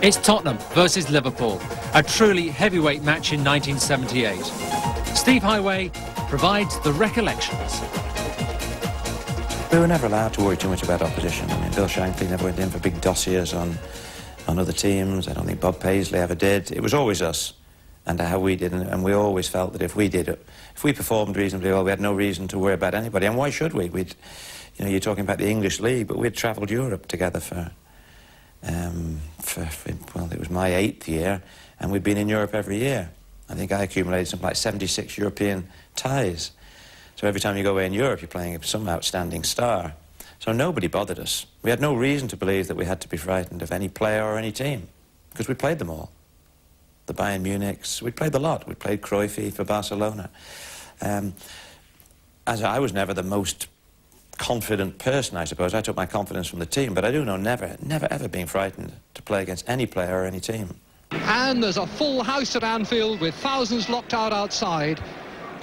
It's Tottenham versus Liverpool, a truly heavyweight match in 1978. Steve Highway provides the recollections. We were never allowed to worry too much about opposition. I mean, Bill Shankly never went in for big dossiers on other teams. I don't think Bob Paisley ever did. It was always us and how we did, and we always felt that if we performed reasonably well, we had no reason to worry about anybody. And why should we? You're talking about the English League, but we'd travelled Europe together for it was my 8th year, and we'd been in Europe every year. I think I accumulated something like 76 European ties. So every time you go away in Europe, you're playing some outstanding star. So nobody bothered us. We had no reason to believe that we had to be frightened of any player or any team, because we played them all. The Bayern Munichs, we played the lot. We played Cruyff for Barcelona. As I was never the most confident person, I suppose. I took my confidence from the team, but I do know never ever being frightened to play against any player or any team. And there's a full house at Anfield with thousands locked out outside,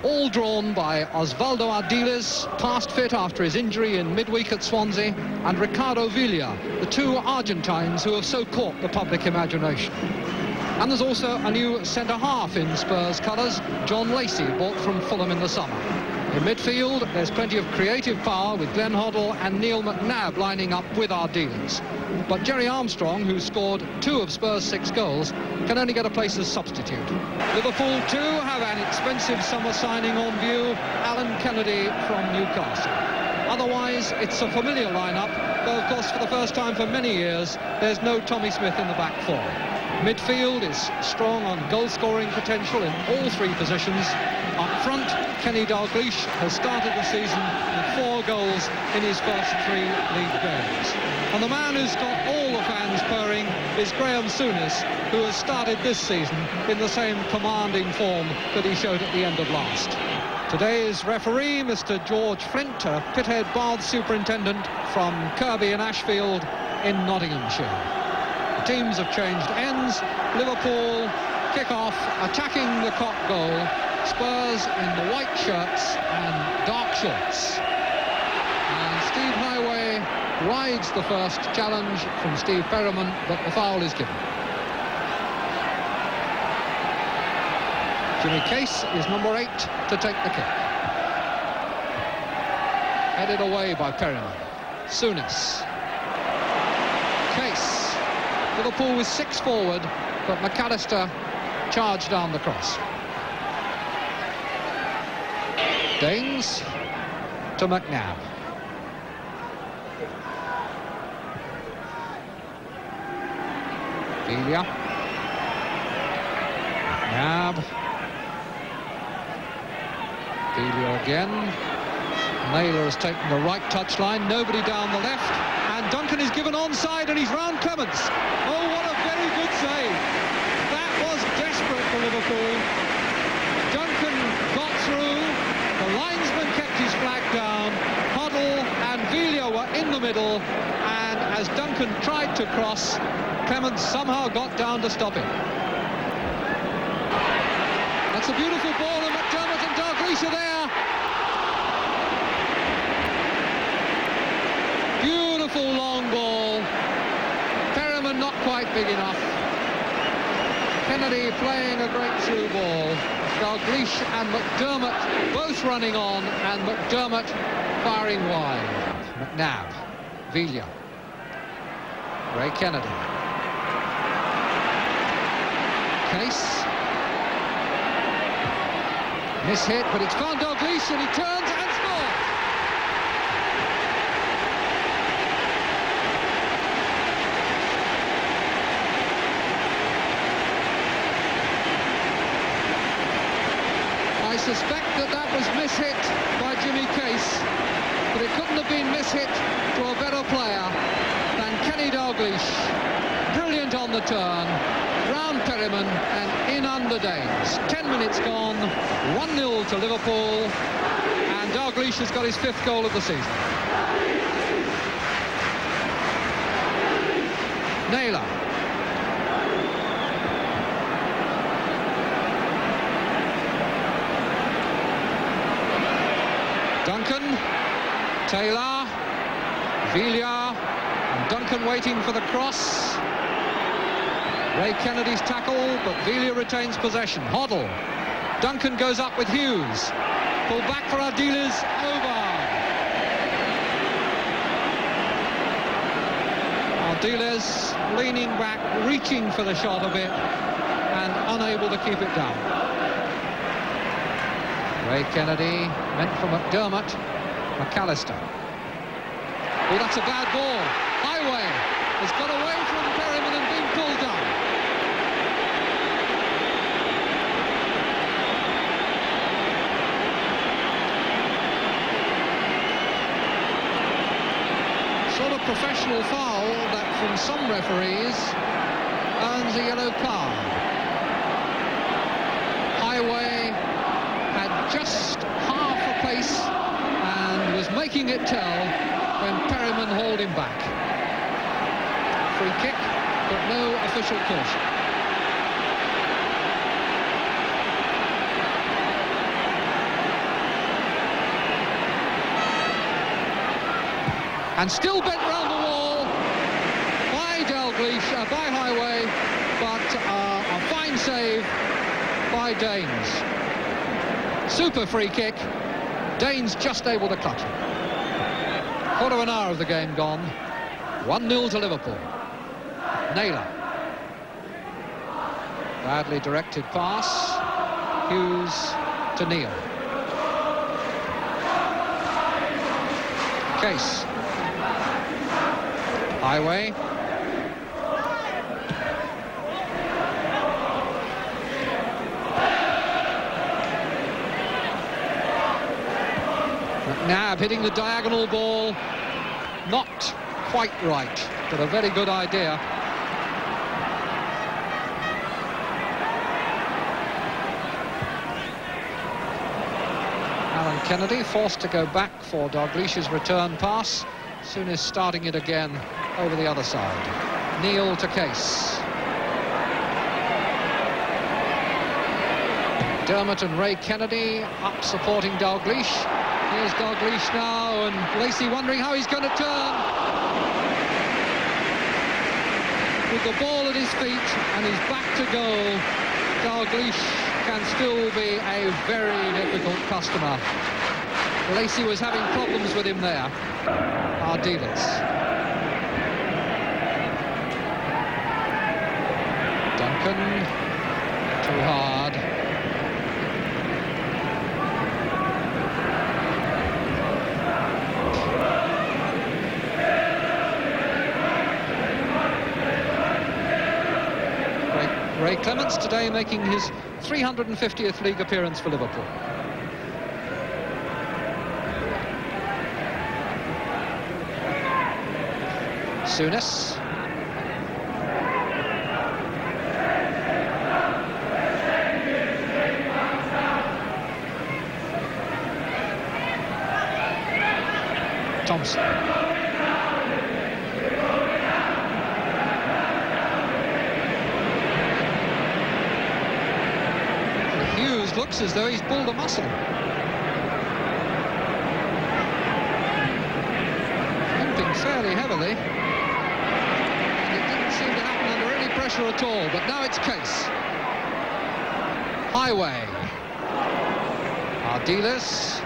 all drawn by Osvaldo Ardiles, past fit after his injury in midweek at Swansea, and Ricardo Villa, the two Argentines who have so caught the public imagination. And there's also a new centre-half in Spurs colours, John Lacey, bought from Fulham in the summer. In midfield, there's plenty of creative power with Glenn Hoddle and Neil McNabb lining up with Ardiles. But Jerry Armstrong, who scored 2 of Spurs' 6 goals, can only get a place as substitute. Liverpool, too, have an expensive summer signing on view, Alan Kennedy from Newcastle. Otherwise, it's a familiar lineup, though, of course, for the first time for many years, there's no Tommy Smith in the back four. Midfield is strong on goal-scoring potential in all 3 positions. Up front, Kenny Dalglish has started the season with 4 goals in his first 3 league games. And the man who's got all the fans purring is Graham Souness, who has started this season in the same commanding form that he showed at the end of last. Today's referee, Mr. George Flint, a Pithead Baths superintendent from Kirby and Ashfield in Nottinghamshire. The teams have changed ends. Liverpool kick off, attacking the Cock goal. Spurs in the white shirts and dark shorts. And Steve Highway rides the first challenge from Steve Perriman, but the foul is given. Jimmy Case is number 8 to take the kick. Headed away by Perriman. Souness. Case. Liverpool with 6 forward, but McAllister charged down the cross. Daines to McNabb. Villa. McNabb. Villa again. Naylor has taken the right touchline, nobody down the left, and Duncan is given onside and he's round Clements. Oh, what a very good save. That was desperate for Liverpool. Duncan got through, the linesman kept his flag down, Hoddle and Villa were in the middle, and as Duncan tried to cross, Clements somehow got down to stop him. That's a beautiful ball, and McDermott and Dalglish are there. Beautiful long ball. Perriman not quite big enough. Kennedy playing a great through ball. Dalglish and McDermott both running on, and McDermott firing wide. McNabb. Villa. Ray Kennedy. Case. Miss-hit, but it's found Dalglish, and he turns and scores. I suspect that was miss-hit by Jimmy Case, but it couldn't have been miss-hit to a better player than Kenny Dalglish. Brilliant on the turn, round Perriman and in under Daines. 10 minutes gone, 1-0 to Liverpool, and Dalglish has got his 5th goal of the season. Naylor. Duncan, Taylor, Villa, and Duncan waiting for the cross. Ray Kennedy's tackle, but Villa retains possession. Hoddle. Duncan goes up with Hughes. Pull back for Ardiles. Over. Ardiles leaning back, reaching for the shot a bit, and unable to keep it down. Ray Kennedy meant for McDermott. McAllister. Oh, that's a bad ball. Highway has got away from Perryman and been pulled down. Sort of professional foul that from some referees earns a yellow card. Highway had just half a pace and was making it tell when Perryman hauled him back. Free kick, but no official caution. And still bent round the wall by Dalglish, by Highway, but a fine save by Danes. Super free kick. Danes just able to clutch it. Quarter of an hour of the game gone. 1-0 to Liverpool. Naylor. Badly directed pass. Hughes to Neal. Case. Highway. McNabb hitting the diagonal ball. Not quite right, but a very good idea. Alan Kennedy forced to go back for Dalglish's return pass. Souness starting it again over the other side. Neal to Case. Dermot and Ray Kennedy up supporting Dalglish. Here's Dalglish now, and Lacey wondering how he's going to turn. With the ball at his feet and his back to goal, Dalglish can still be a very difficult customer. Lacey was having problems with him there. Ardiles. Duncan, too hard. Ray Clements today making his 350th league appearance for Liverpool. Souness. Thompson. Hughes looks as though he's pulled a muscle. Limping fairly heavily. And it didn't seem to happen under any pressure at all, but now it's Case. Highway. Ardiles.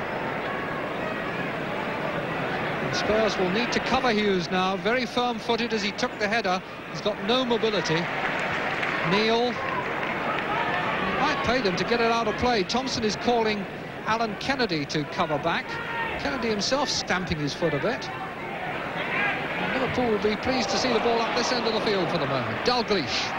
And Spurs will need to cover Hughes now. Very firm-footed as he took the header. He's got no mobility. Neal. Might pay them to get it out of play. Thompson is calling Alan Kennedy to cover back. Kennedy himself stamping his foot a bit. And Liverpool will be pleased to see the ball up this end of the field for the moment. Dalglish.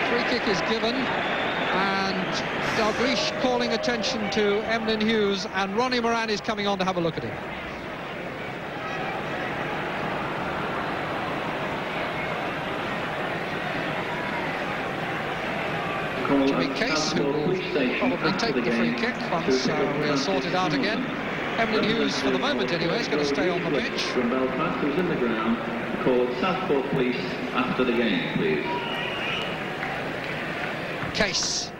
Free kick is given, and Dalglish calling attention to Emlyn Hughes, and Ronnie Moran is coming on to have a look at him. Jimmy Case, who will probably take the free kick once we are sorted out again. Emlyn Hughes, for the moment anyway, is going to stay on the pitch. From Belfast, who's in the ground, called Southport Police after the game, please. Case.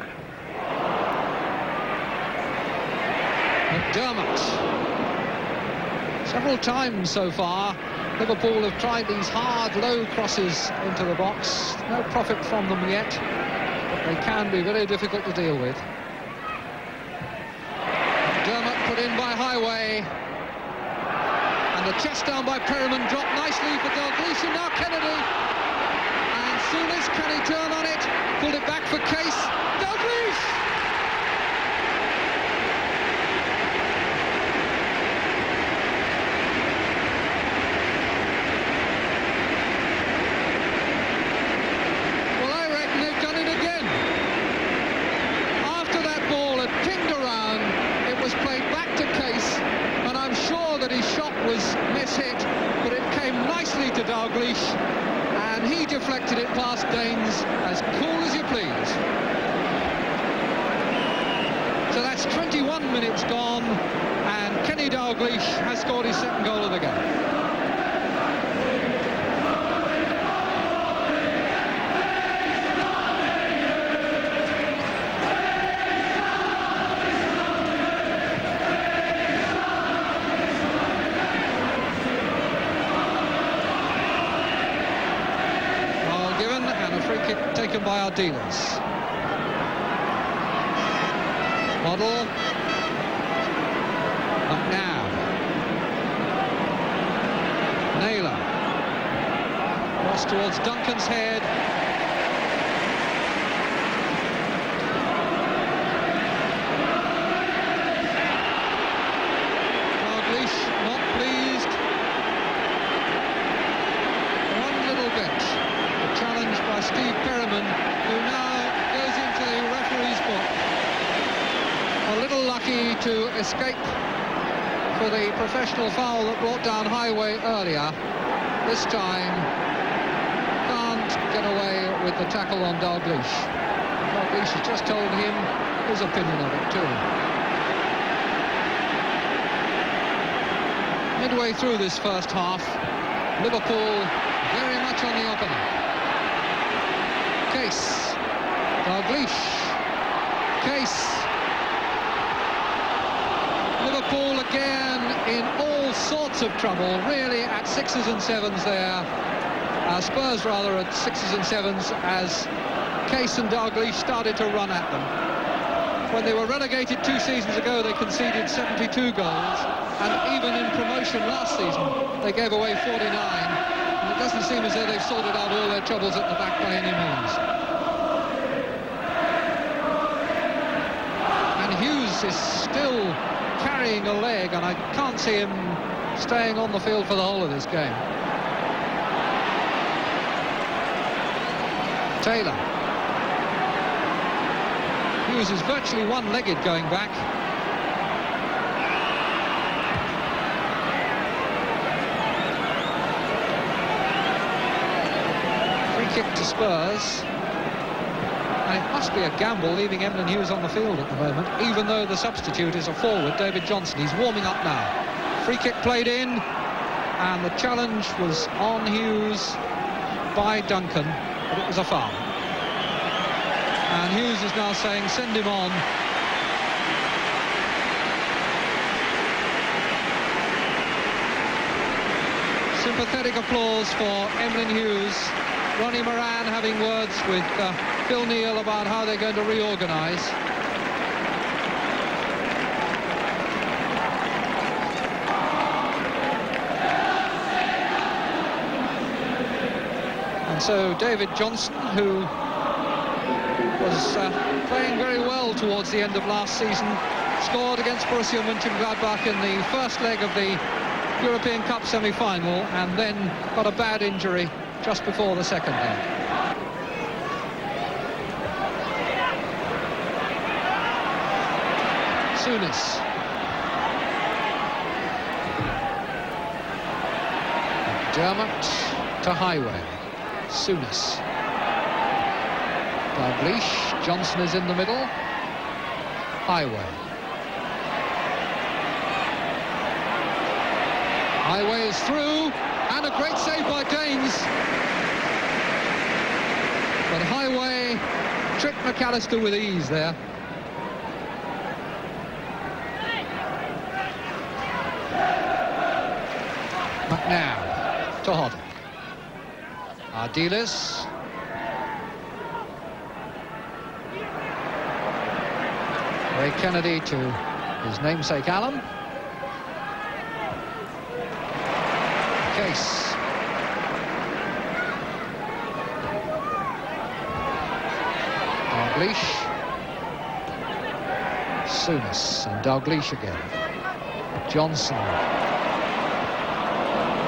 McDermott. So Several times so far, Liverpool have tried these hard, low crosses into the box. No profit from them yet, but they can be very difficult to deal with. Dermot put in by Highway. And the chest down by Perriman dropped nicely for Dalglish, and now Kennedy. And Souness, can he turn on it? Pulled it back for Case. Dalglish! Well, I reckon they've done it again. After that ball had pinged around, it was played back to Case, and I'm sure that his shot was mishit, but it came nicely to Dalglish, and he deflected it past Daines as cool as you please. So that's 21 minutes gone, and Kenny Dalglish has scored his second goal of the game. Taken by our dealers. Model. Up now. Naylor. Cross towards Duncan's head. Dalglish not pleased. One little bit. The challenge by Steve Perriman, who now goes into the referee's book. A little lucky to escape for the professional foul that brought down Highway earlier. This time can't get away with the tackle on Dalglish. Dalglish has just told him his opinion of it too. Midway through this first half, Liverpool very much on the opener. Case, Dalglish, Case. Liverpool again in all sorts of trouble, really at sixes and sevens there. Spurs rather at sixes and sevens as Case and Dalglish started to run at them. When they were relegated 2 seasons ago, they conceded 72 goals, and even in promotion last season, they gave away 49. And it doesn't seem as though they've sorted out all their troubles at the back by any means. And Hughes is still carrying a leg, and I can't see him staying on the field for the whole of this game. Taylor. Hughes is virtually one-legged going back. Free kick to Spurs. And it must be a gamble leaving Emlyn Hughes on the field at the moment, even though the substitute is a forward, David Johnson. He's warming up now. Free kick played in, and the challenge was on Hughes by Duncan, but it was a foul. And Hughes is now saying, send him on. Sympathetic applause for Emlyn Hughes. Ronnie Moran having words with Phil Neal about how they're going to reorganise. And so David Johnson, who was playing very well towards the end of last season, scored against Borussia Mönchengladbach in the first leg of the European Cup semi-final, and then got a bad injury just before the second leg. Souness. Dermot to Highway. Souness. Dalglish. Johnson is in the middle. Highway. Highway is through, and a great save by Daines. But Highway tricked McAllister with ease there. McNabb to Hoddle. Ardiles. Ray Kennedy to his namesake Allen. Case. Dalglish. Souness and Dalglish again. Johnson.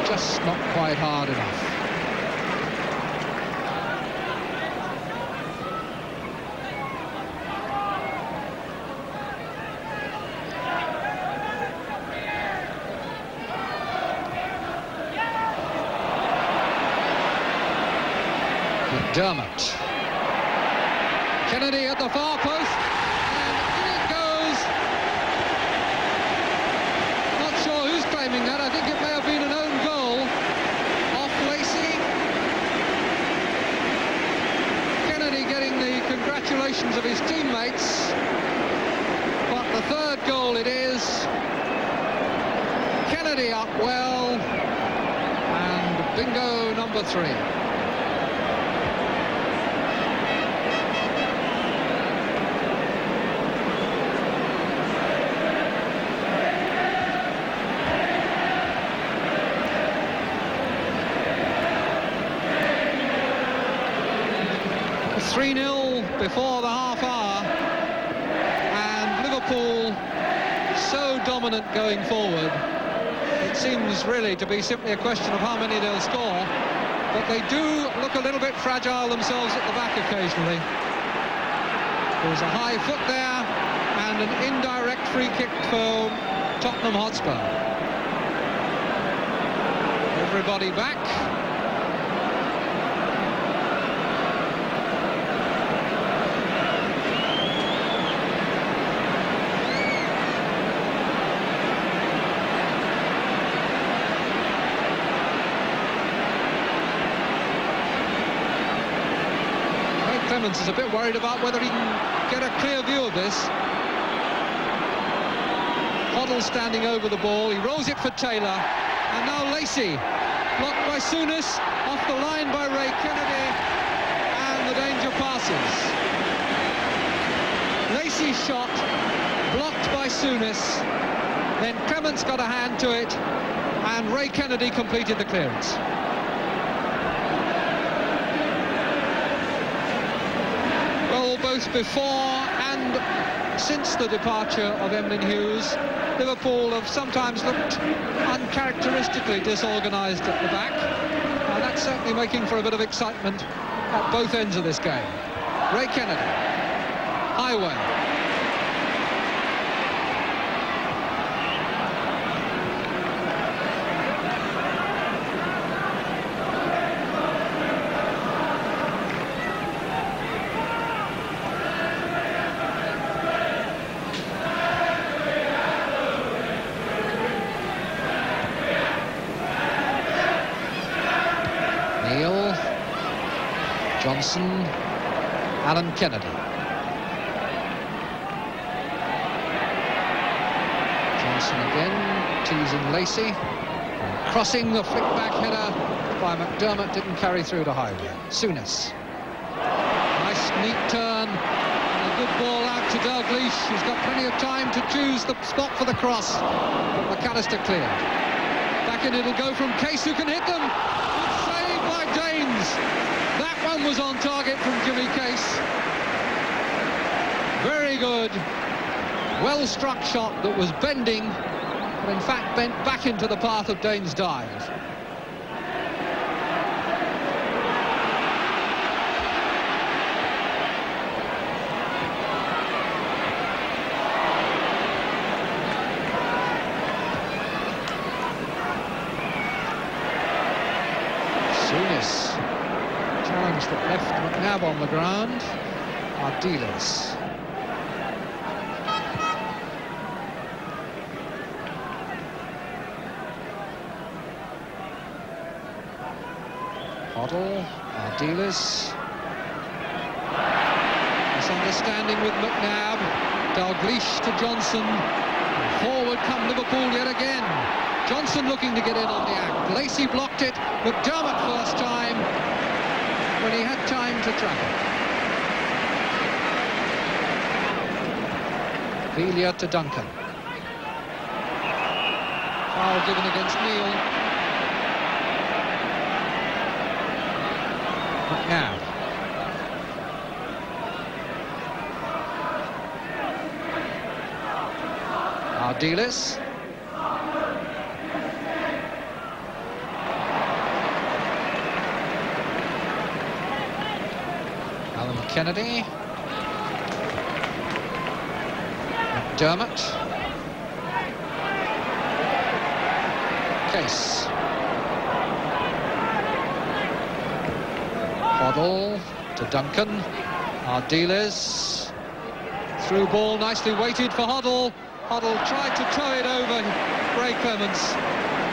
Just not quite hard enough. McDermott. Kennedy at the far post, and in it goes. Not sure who's claiming that. I think it may have been an own goal off Lacey. Kennedy getting the congratulations of his teammates, but the third goal it is. Kennedy up well, and bingo number 3. Before the half hour, and Liverpool so dominant going forward. It seems really to be simply a question of how many they'll score, but they do look a little bit fragile themselves at the back occasionally. There's a high foot there and an indirect free kick for Tottenham Hotspur. Everybody back. Clemens is a bit worried about whether he can get a clear view of this. Hoddle standing over the ball, he rolls it for Taylor, and now Lacey, blocked by Souness, off the line by Ray Kennedy, and the danger passes. Lacey's shot, blocked by Souness, then Clemens got a hand to it, and Ray Kennedy completed the clearance. Both before and since the departure of Emlyn Hughes, Liverpool have sometimes looked uncharacteristically disorganised at the back, and that's certainly making for a bit of excitement at both ends of this game. Ray Kennedy, Highway. Johnson, Alan Kennedy. Johnson again, teasing Lacey. Crossing the flick-back header by McDermott, didn't carry through to Highway. Souness. Nice, neat turn. And a good ball out to Dalglish. He's got plenty of time to choose the spot for the cross. But McAllister cleared. Back in it'll go from Case, who can hit them. Good save by Danes. That one was on target from Jimmy Case. Very good, well-struck shot that was bending, but in fact bent back into the path of Dane's dive. Souness. Challenge that left McNabb on the ground. Ardiles. Hoddle, Ardiles. Misunderstanding with McNabb. Dalglish to Johnson. Forward come Liverpool yet again. Johnson looking to get in on the act. Lacey blocked it. McDermott first time when he had time to track it. Velia to Duncan. Foul given against Neal. McNabb. Ardiles. Alan Kennedy. McDermott. Case. Hoddle to Duncan. Ardiles. Through ball, nicely weighted for Hoddle. Hoddle tried to tow it over Ray Clements,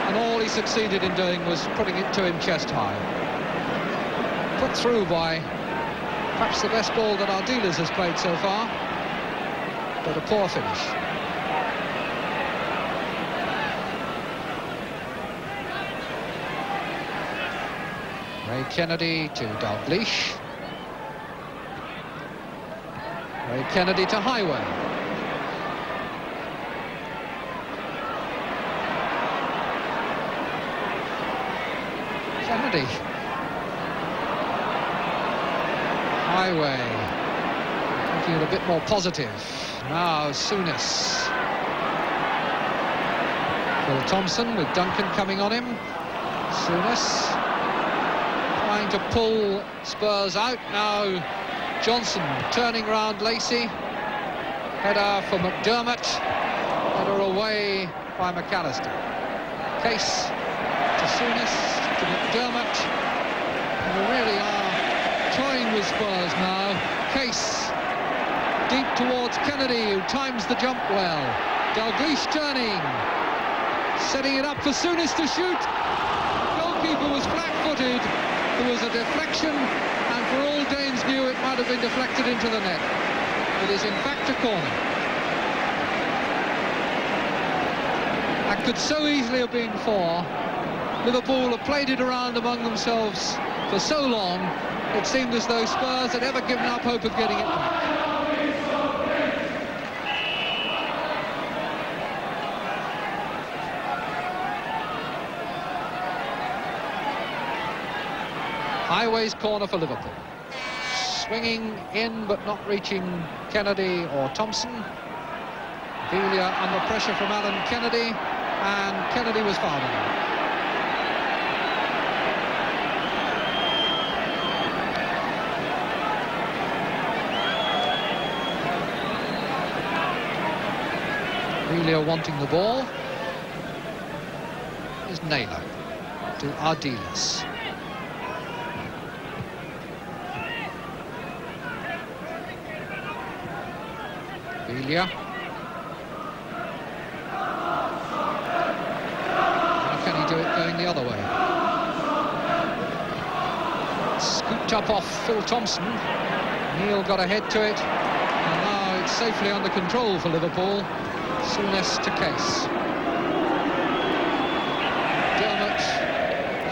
and all he succeeded in doing was putting it to him chest high. Put through by perhaps the best ball that Ardiles has played so far, but a poor finish. Ray Kennedy to Dalglish. Ray Kennedy to Highway. Kennedy. Highway. Making it a bit more positive. Now Souness. Phil Thompson with Duncan coming on him. Souness trying to pull Spurs out. Now Johnson turning round Lacey. Header for McDermott. Header away by McAllister. Case to Souness. To McDermott. And we really are toying with Spurs now. Case deep towards Kennedy, who times the jump well. Dalglish turning, setting it up for Souness to shoot. The goalkeeper was flat-footed. There was a deflection, and for all Danes knew, it might have been deflected into the net. It is in fact a corner. That could so easily have been 4. Liverpool have played it around among themselves for so long, it seemed as though Spurs had ever given up hope of getting it back. Highway's corner for Liverpool. Swinging in but not reaching Kennedy or Thompson. Velia under pressure from Alan Kennedy, and Kennedy was fouled again. Velia wanting the ball. Is Naylor to Ardiles. Velia. How can he do it going the other way? Scooped up off Phil Thompson. Neal got ahead to it, and now it's safely under control for Liverpool. Souness to Case. Dermott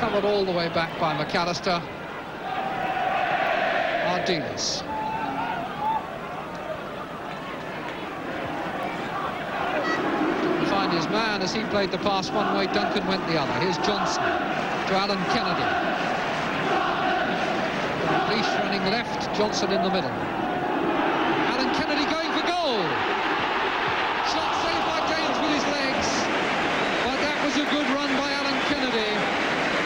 covered all the way back by McAllister. Ardiles. Didn't find his man as he played the pass one way, Duncan went the other. Here's Johnson to Alan Kennedy. Dalglish running left, Johnson in the middle. Alan Kennedy going for goal. Shot saved by James with his legs, but that was a good run by Alan Kennedy.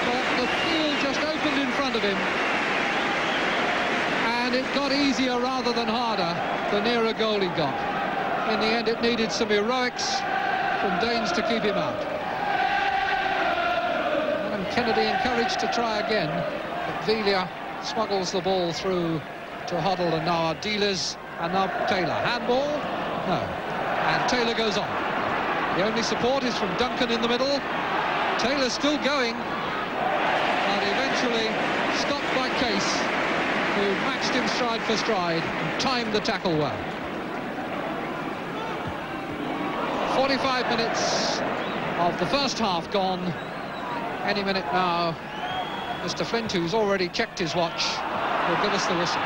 But the field just opened in front of him, and it got easier rather than harder the nearer goal he got. In the end, it needed some heroics from Danes to keep him out. Alan Kennedy encouraged to try again, but Velia smuggles the ball through to Hoddle, and now Ardiles, and now Taylor. Handball? No. And Taylor goes on. The only support is from Duncan in the middle. Taylor still going, but eventually stopped by Case, who matched him stride for stride and timed the tackle well. 45 minutes of the first half gone. Any minute now, Mr. Flint, who's already checked his watch, will give us the whistle.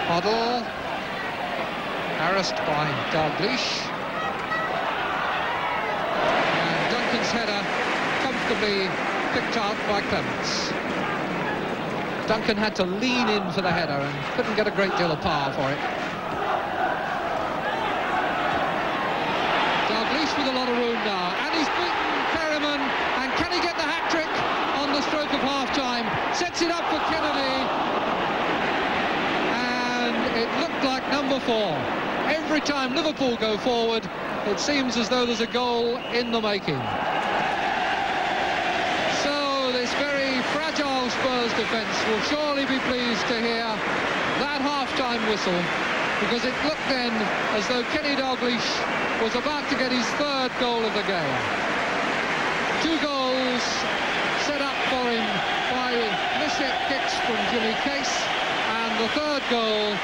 Hoddle, harassed by Dalglish. And Duncan's header comfortably picked out by Clements. Duncan had to lean in for the header and couldn't get a great deal of power for it. Dalglish with a lot of room now, and he's beaten Perryman, and can he get the hat-trick on the stroke of half-time? Sets it up for Kennedy, and it looked like number 4. Every time Liverpool go forward, it seems as though there's a goal in the making. So this very fragile Spurs defence will surely be pleased to hear that half-time whistle, because it looked then as though Kenny Dalglish was about to get his 3rd goal of the game. 2 goals set up for him by missed kicks from Jimmy Case, and the 3rd goal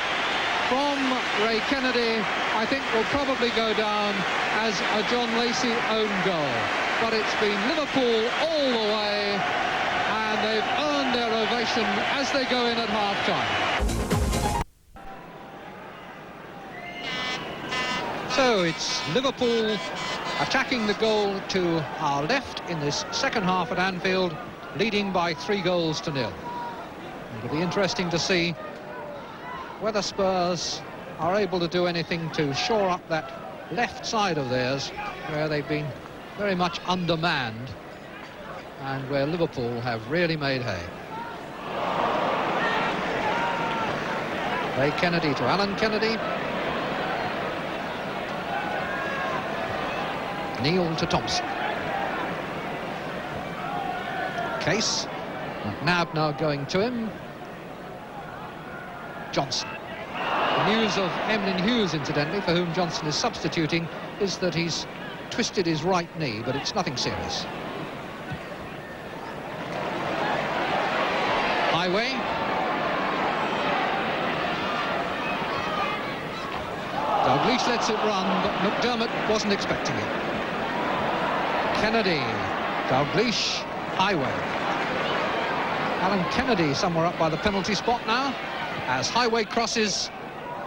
from Ray Kennedy, I think, will probably go down as a John Lacey own goal. But it's been Liverpool all the way, and they've earned their ovation as they go in at half-time. So it's Liverpool attacking the goal to our left in this second half at Anfield, leading by 3 goals to 0. It'll be interesting to see whether Spurs are able to do anything to shore up that left side of theirs, where they've been very much undermanned and where Liverpool have really made hay. Ray Kennedy to Alan Kennedy. Neil to Thompson. Case. McNabb now going to him. Johnson. The news of Emlyn Hughes, incidentally, for whom Johnson is substituting, is that he's twisted his right knee, but it's nothing serious. Highway. Dalglish lets it run, but McDermott wasn't expecting it. Kennedy, Dalglish, Highway. Alan Kennedy somewhere up by the penalty spot now, as Highway crosses,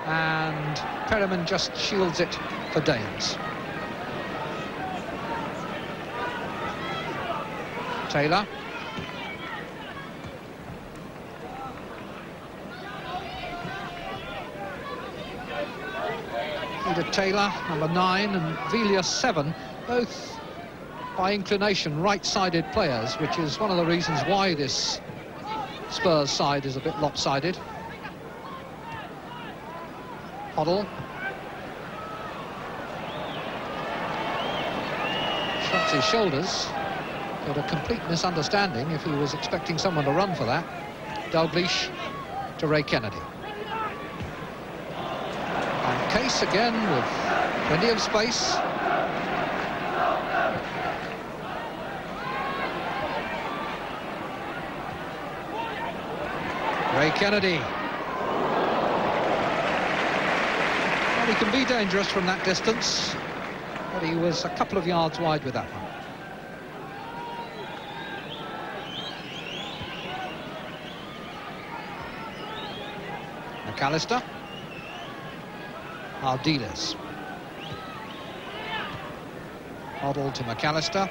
and Perryman just shields it for Danes. Taylor. Peter Taylor, number 9, and Velia 7, both by inclination right-sided players, which is one of the reasons why this Spurs side is a bit lopsided. Hoddle. Shrugs his shoulders, but a complete misunderstanding if he was expecting someone to run for that. Dalglish to Ray Kennedy. And Case again with plenty of space. Ray Kennedy. Well, he can be dangerous from that distance, but he was a couple of yards wide with that one. McAllister. Ardiles. Hoddle to McAllister.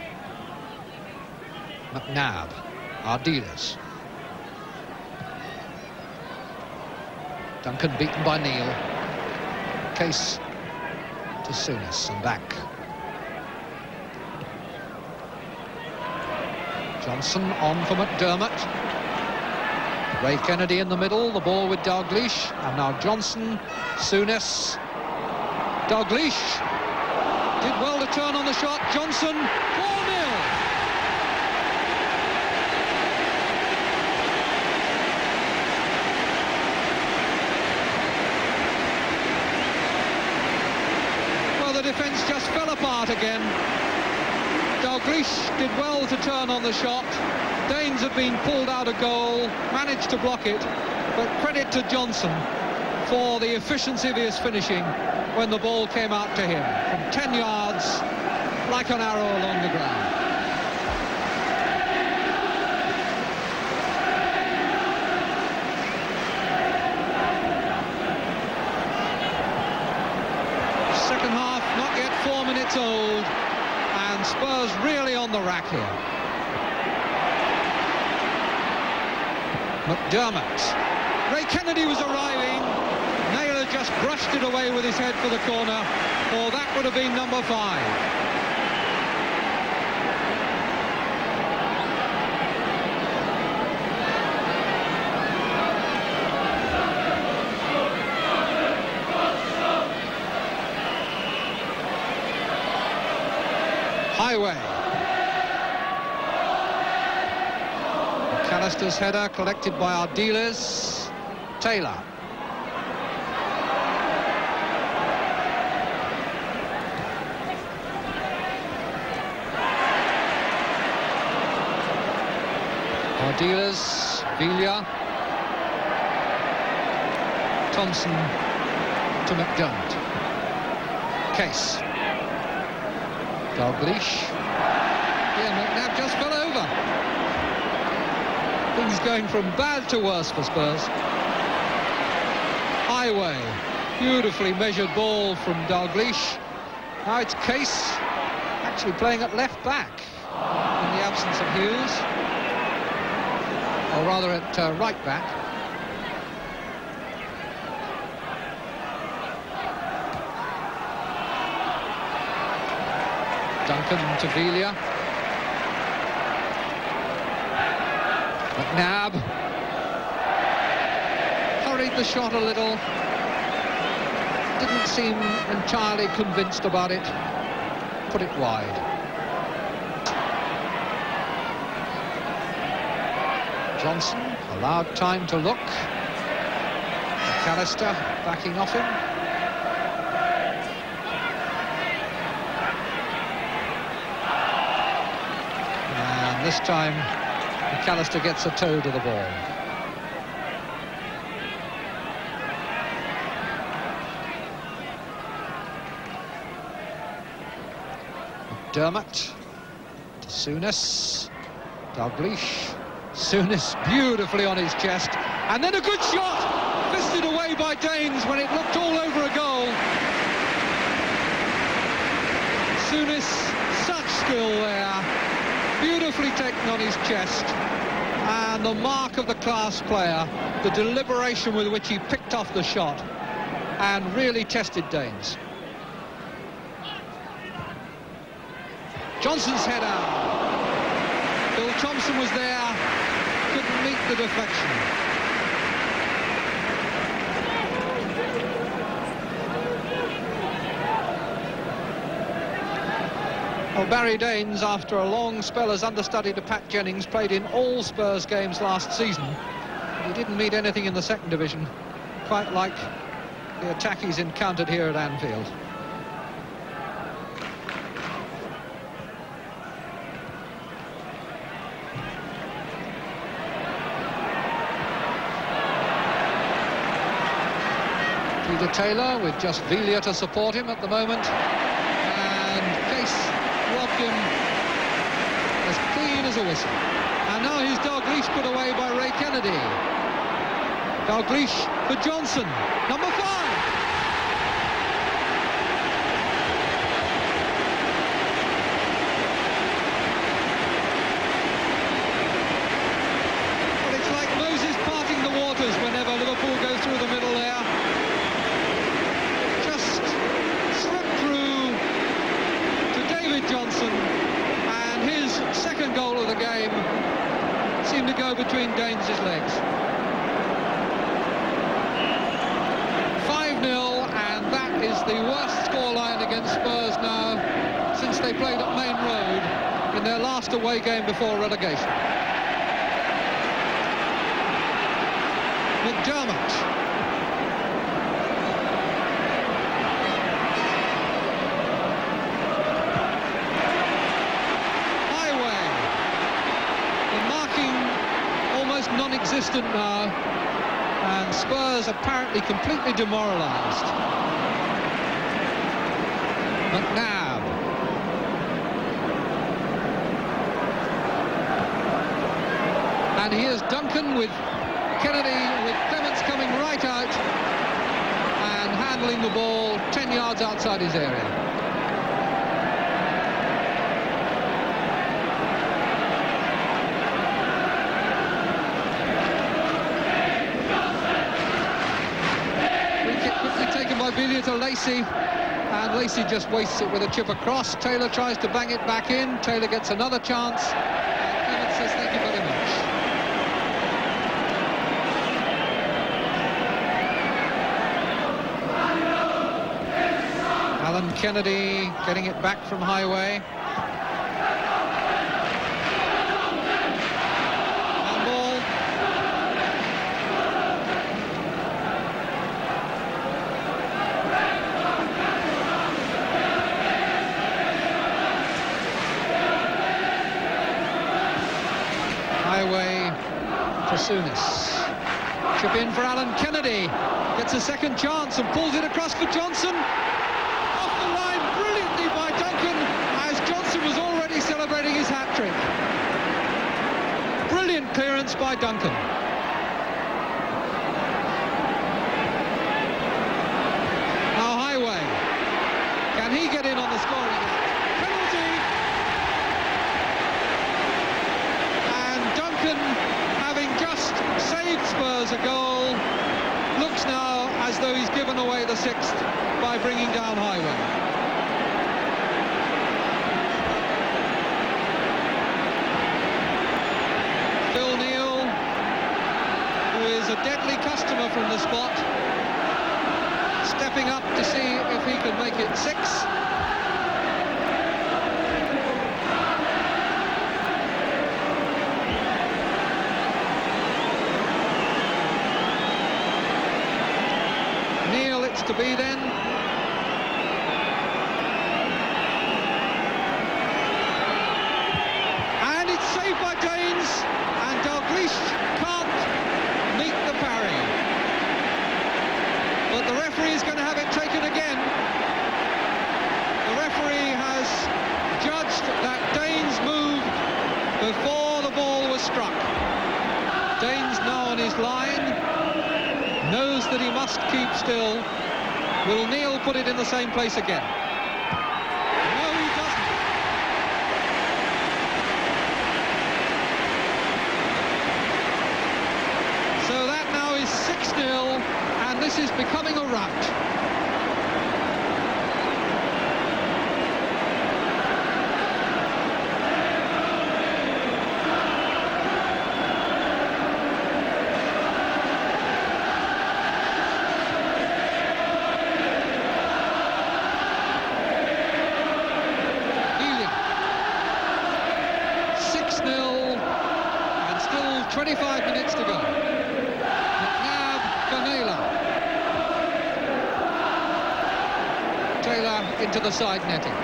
McNabb. Ardiles. Duncan beaten by Neil. Case to Souness and back. Johnson on for McDermott. Ray Kennedy in the middle, the ball with Dalglish, and now Johnson, Souness. Dalglish did well to turn on the shot. Johnson, 4-0. The defence just fell apart again. Dalglish did well to turn on the shot. Danes had been pulled out of goal, managed to block it, But credit to Johnson for the efficiency of his finishing when the ball came out to him from 10 yards, like an arrow along the ground. Second half, not yet 4 minutes old, and Spurs really on the rack here. McDermott. Ray Kennedy was arriving. Naylor just brushed it away with his head for the corner, or that would have been number 5. Highway. McAllister's header collected by Ardiles. Taylor. Ardiles, Villa. Thompson to McDermott. Case. Dalglish. Yeah, McNabb just fell over. Things going from bad to worse for Spurs. Highway. Beautifully measured ball from Dalglish. Now it's Case actually playing at left back in the absence of Hughes. Or rather at right back. Duncan to Villa. McNabb hurried the shot a little. Didn't seem entirely convinced about it. Put it wide. Johnson allowed time to look. McAllister backing off him. And this time McAllister gets a toe to the ball. McDermott to Souness. Dalglish. Souness beautifully on his chest. And then a good shot! Fisted away by Danes when it looked all over a goal. Souness, such skill there. Beautifully taken on his chest, and the mark of the class player, the deliberation with which he picked off the shot and really tested Danes. Johnson's header. Bill Thompson was there, couldn't meet the deflection. Well, Barry Danes, after a long spell as understudy to Pat Jennings, played in all Spurs games last season. But he didn't meet anything in the second division, quite like the attack he's encountered here at Anfield. Peter Taylor with just Villa to support him at the moment. And Case robbed him as clean as a whistle. And now he's Dalglish put away by Ray Kennedy. Dalglish for Johnson, number 5. Well, it's like Moses parting the waters whenever Liverpool go through the middle there. Just slipped through to David Johnson, and his second goal of the game seemed to go between Danes' legs. 5-0, and that is the worst scoreline against Spurs now since they played at Main Road in their last away game before relegation. McDermott. Non-existent now, And Spurs apparently completely demoralised. McNabb. And here's Duncan with Kennedy, with Clements coming right out and handling the ball 10 yards outside his area. Free kick quickly taken by Villiers to Lacey, and Lacey just wastes it with a chip across. Taylor tries to bang it back in. Taylor gets another chance, and Clements says thank you very much. Alan Kennedy getting it back from Highway. Handball. Highway for Souness. Chip in for Alan Kennedy. Gets a second chance and pulls it across for Johnson. Celebrating his hat-trick. Brilliant clearance by Duncan. Now Highway. Can he get in on the scoring act? Penalty! And Duncan, having just saved Spurs a goal, looks now as though he's given away the sixth by bringing down Highway. A deadly customer from the spot, stepping up to see if he can make it 6. Neil, it's to be then. And it's saved by Danes, and Dalglish can't meet the parry. But the referee is going to have it taken again. The referee has judged that Danes moved before the ball was struck. Danes now on his line, knows that he must keep still. Will Neil put it in the same place again? No, he doesn't. So that now is 6-0, and this is becoming a rout. Ealing. 6-0, and still 25 minutes to go. Taylor into the side netting.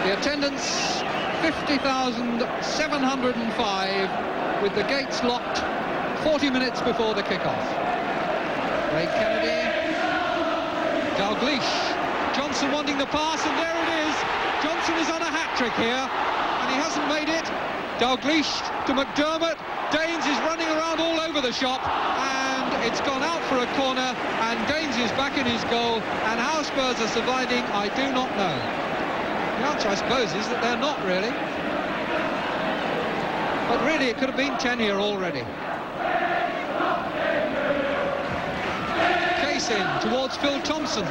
The attendance 50,705, with the gates locked 40 minutes before the kickoff. Ray Kennedy, Dalglish, Johnson wanting the pass, and there it is. Johnson is on a hat-trick here, and he hasn't made it. Dalglish to McDermott. Danes is running around all over the shop, and it's gone out for a corner, and Danes is back in his goal. And how Spurs are surviving, I do not know. The answer, I suppose, is that they're not really. But really, it could have been 10 here already. Case in towards Phil Thompson.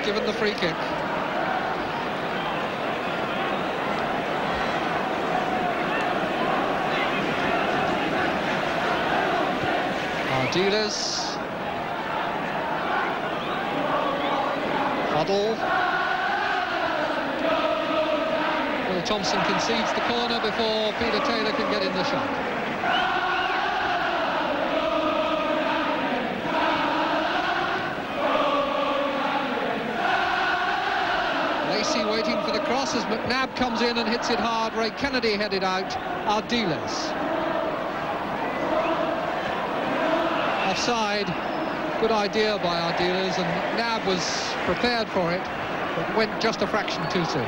Given the free kick. Ardiles. Huddle. Thompson concedes the corner before Peter Taylor can get in the shot. Lacey waiting for the cross as McNabb comes in and hits it hard. Ray Kennedy headed out. Ardiles. Offside. Good idea by Ardiles, and McNabb was prepared for it, but went just a fraction too soon.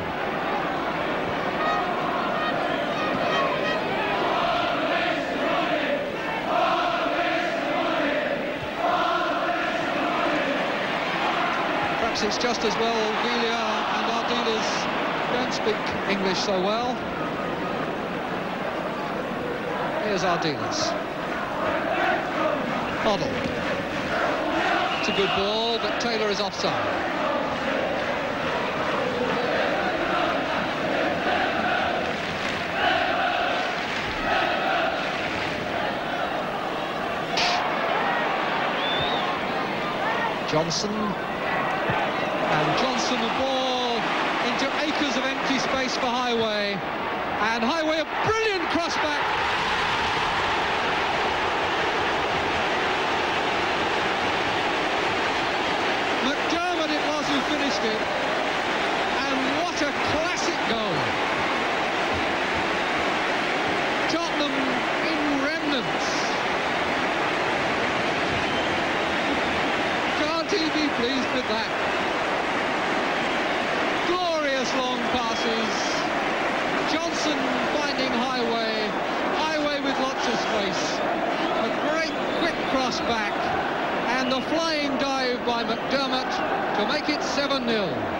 Perhaps it's just as well Villiers and Ardiles don't speak English so well. Here's Ardiles. Hoddle. It's a good ball, but Taylor is offside. Johnson. And Johnson the ball into acres of empty space for Highway. And Highway, a brilliant crossback. McDermott it was who finished it. And what a classic goal. Tottenham in remnants. Can't he be pleased with that? Glorious long passes. Johnson finding Highway. Highway with lots of space. A great quick cross back. And the flying dive by McDermott to make it 7-0.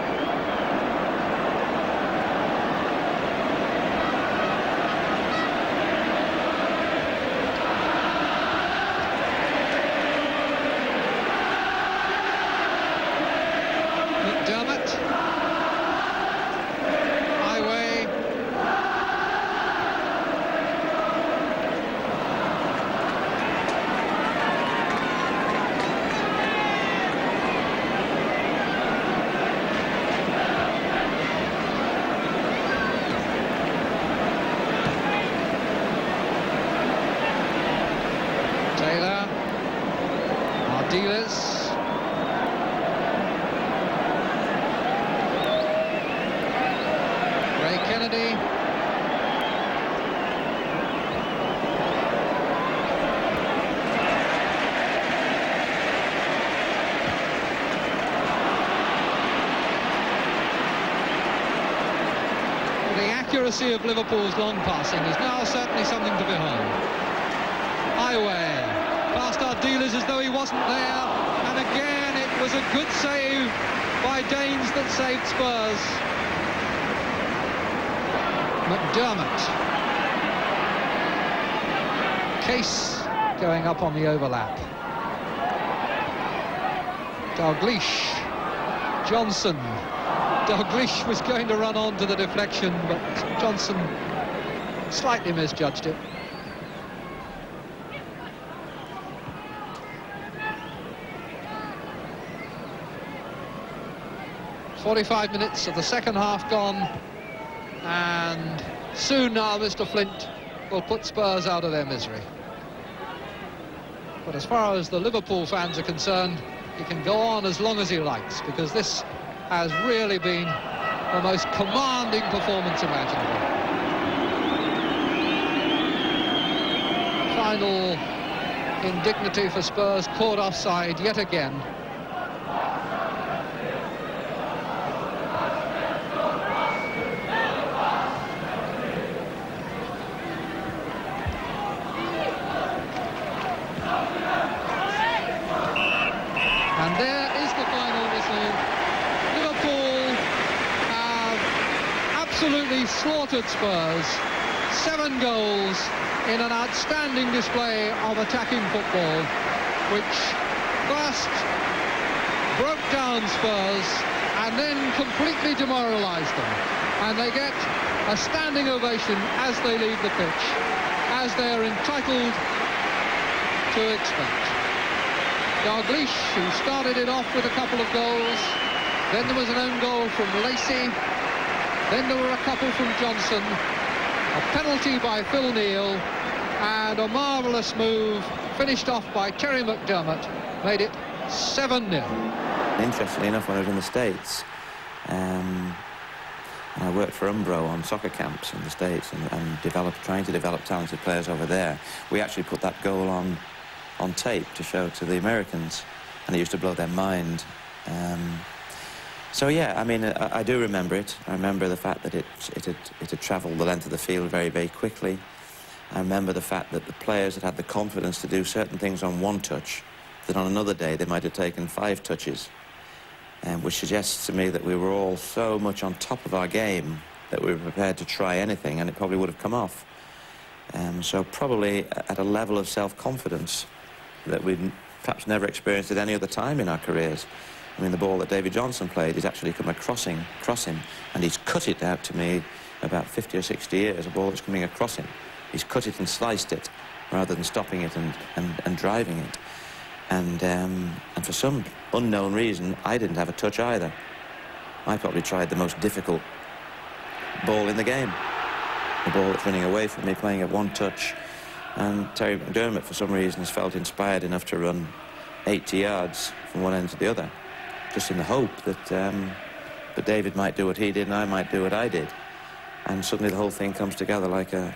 Ray Kennedy. The accuracy of Liverpool's long passing is now certainly something to behold. Highway past Ardiles as though he wasn't there, and again it was a good save by Danes that saved Spurs. McDermott. Case going up on the overlap. Dalglish. Johnson. Dalglish was going to run on to the deflection, but Johnson slightly misjudged it. "45 minutes of the second half gone, and soon now Mr. Flint will put Spurs out of their misery. But as far as the Liverpool fans are concerned, he can go on as long as he likes, because this has really been the most commanding performance imaginable. Final indignity for Spurs, caught offside yet again. And there is the final whistle. Liverpool have absolutely slaughtered Spurs. 7 goals in an outstanding display of attacking football, which first broke down Spurs and then completely demoralised them. And they get a standing ovation as they leave the pitch, as they are entitled to expect. Dalglish, who started it off with a couple of goals. Then there was an own goal from Lacey. Then there were a couple from Johnson, a penalty by Phil Neal, and a marvellous move finished off by Terry McDermott made it 7-0. Interestingly enough, when I was in the States, and I worked for Umbro on soccer camps in the States and trying to develop talented players over there, we actually put that goal on tape to show to the Americans, and it used to blow their mind. So yeah, I mean, I do remember it. I remember the fact that it had travelled the length of the field very, very quickly. I remember the fact that the players had the confidence to do certain things on one touch that on another day they might have taken 5 touches, which suggests to me that we were all so much on top of our game that we were prepared to try anything, and it probably would have come off. So probably at a level of self-confidence that we'd perhaps never experienced at any other time in our careers. I mean, the ball that David Johnson played, he's actually come across him, and he's cut it out to me about 50 or 60 years, a ball that's coming across him. He's cut it and sliced it rather than stopping it and driving it. And for some unknown reason, I didn't have a touch either. I probably tried the most difficult ball in the game. The ball that's running away from me, playing at one touch. And Terry McDermott, for some reason, has felt inspired enough to run 80 yards from one end to the other, just in the hope that David might do what he did and I might do what I did. And suddenly the whole thing comes together like a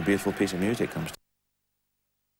beautiful piece of music comes together.